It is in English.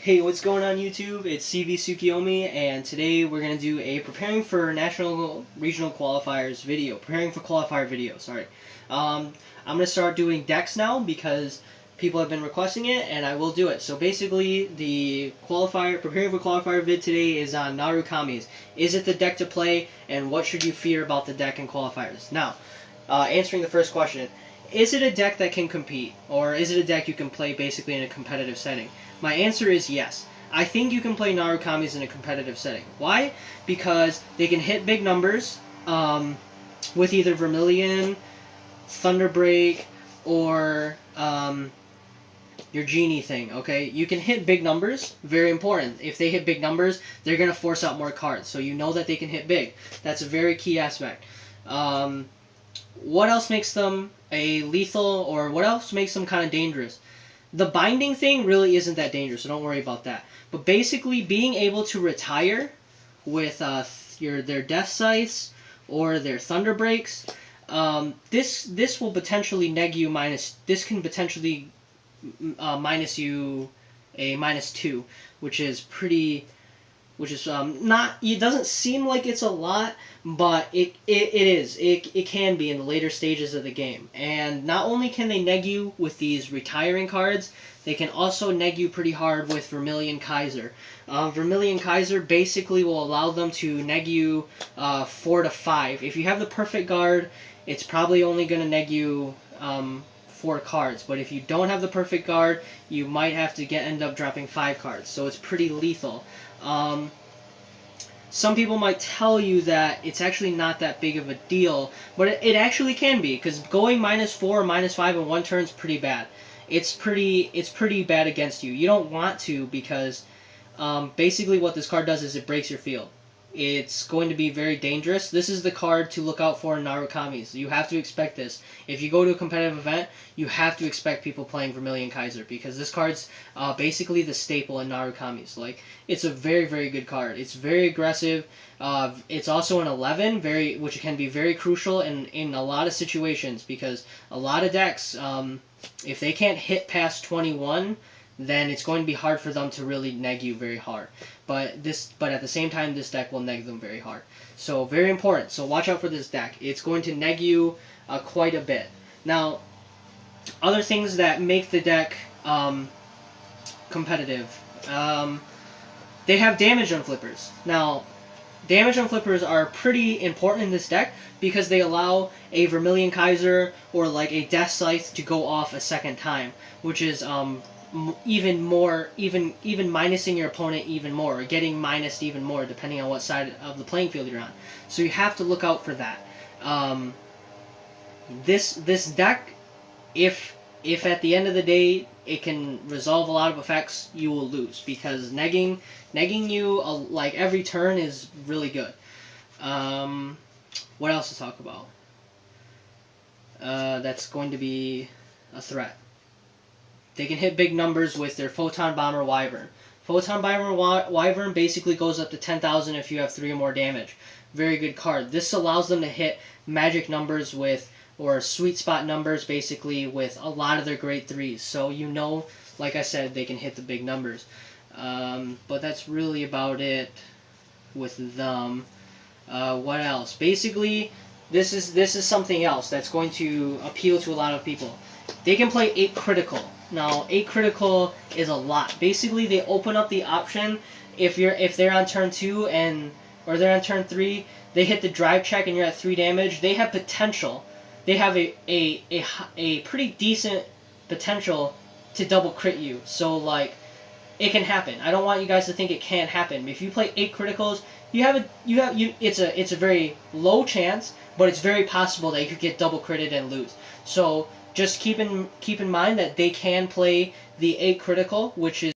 Hey, what's going on YouTube? It's CV Tsukiyomi, and today we're going to do a preparing for national regional qualifiers video. Preparing for qualifier video, sorry. I'm going to start doing decks now because people have been requesting it, and I will do it. So basically, the preparing for qualifier vid today is on Narukami's. Is it the deck to play, and what should you fear about the deck in qualifiers? Now, answering the first question. Is it a deck that can compete, or is it a deck you can play basically in a competitive setting? My answer is yes. I think you can play Narukami's in a competitive setting. Why? Because they can hit big numbers with either Vermillion, Thunderbreak, or your Genie thing, okay? You can hit big numbers, very important. If they hit big numbers, they're going to force out more cards, so you know that they can hit big. That's a very key aspect. What else makes them a lethal, or what else makes them kind of dangerous? The binding thing really isn't that dangerous, so don't worry about that. But basically, being able to retire with their Death Scythes or their Thunder Breaks, this will potentially neg you minus. This can potentially minus you a -2, which is pretty. Which is not. It doesn't seem like it's a lot, but it is. It can be in the later stages of the game. And not only can they neg you with these retiring cards, they can also neg you pretty hard with Vermillion Keizer. Vermillion Keizer basically will allow them to neg you 4 to 5. If you have the perfect guard, it's probably only going to neg you 4 cards. But if you don't have the perfect guard, you might have to end up dropping 5 cards. So it's pretty lethal. Some people might tell you that it's actually not that big of a deal, but it actually can be, because going -4 or -5 in one turn is pretty bad. It's pretty bad against you. You don't want to, because basically what this card does is it breaks your field. It's going to be very dangerous. This is the card to look out for in Narukami's. You have to expect this. If you go to a competitive event, you have to expect people playing Vermillion Keizer, because this card's basically the staple in Narukami's. Like, it's a very, very good card. It's very aggressive. It's also an 11, which can be very crucial in a lot of situations, because a lot of decks, if they can't hit past 21, then it's going to be hard for them to really neg you very hard. But at the same time, this deck will neg them very hard. So very important. So watch out for this deck. It's going to neg you quite a bit. Now, other things that make the deck competitive. They have damage on flippers. Now, damage on flippers are pretty important in this deck because they allow a Vermillion Keizer or like a Death Scythe to go off a second time, which is even minusing your opponent even more, or getting minused even more, depending on what side of the playing field you're on. So you have to look out for that. This deck, if at the end of the day it can resolve a lot of effects, you will lose, because negging you like every turn is really good. What else to talk about? That's going to be a threat. They can hit big numbers with their Photon Bomber Wyvern. Photon Bomber Wyvern basically goes up to 10,000 if you have 3 or more damage. Very good card. This allows them to hit magic numbers or sweet spot numbers basically with a lot of their grade 3s. So you know, like I said, they can hit the big numbers. But that's really about it with them. What else? Basically, this is something else that's going to appeal to a lot of people. They can play 8 critical. Now, 8 critical is a lot. Basically, they open up the option if they're on turn 2 or they're on turn 3, they hit the drive check and you're at 3 damage. They have potential. They have a pretty decent potential to double crit you. So like, it can happen. I don't want you guys to think it can't happen. If you play 8 criticals, it's a very low chance, but it's very possible that you could get double critted and lose. So just keep in mind that they can play the 8 critical, which is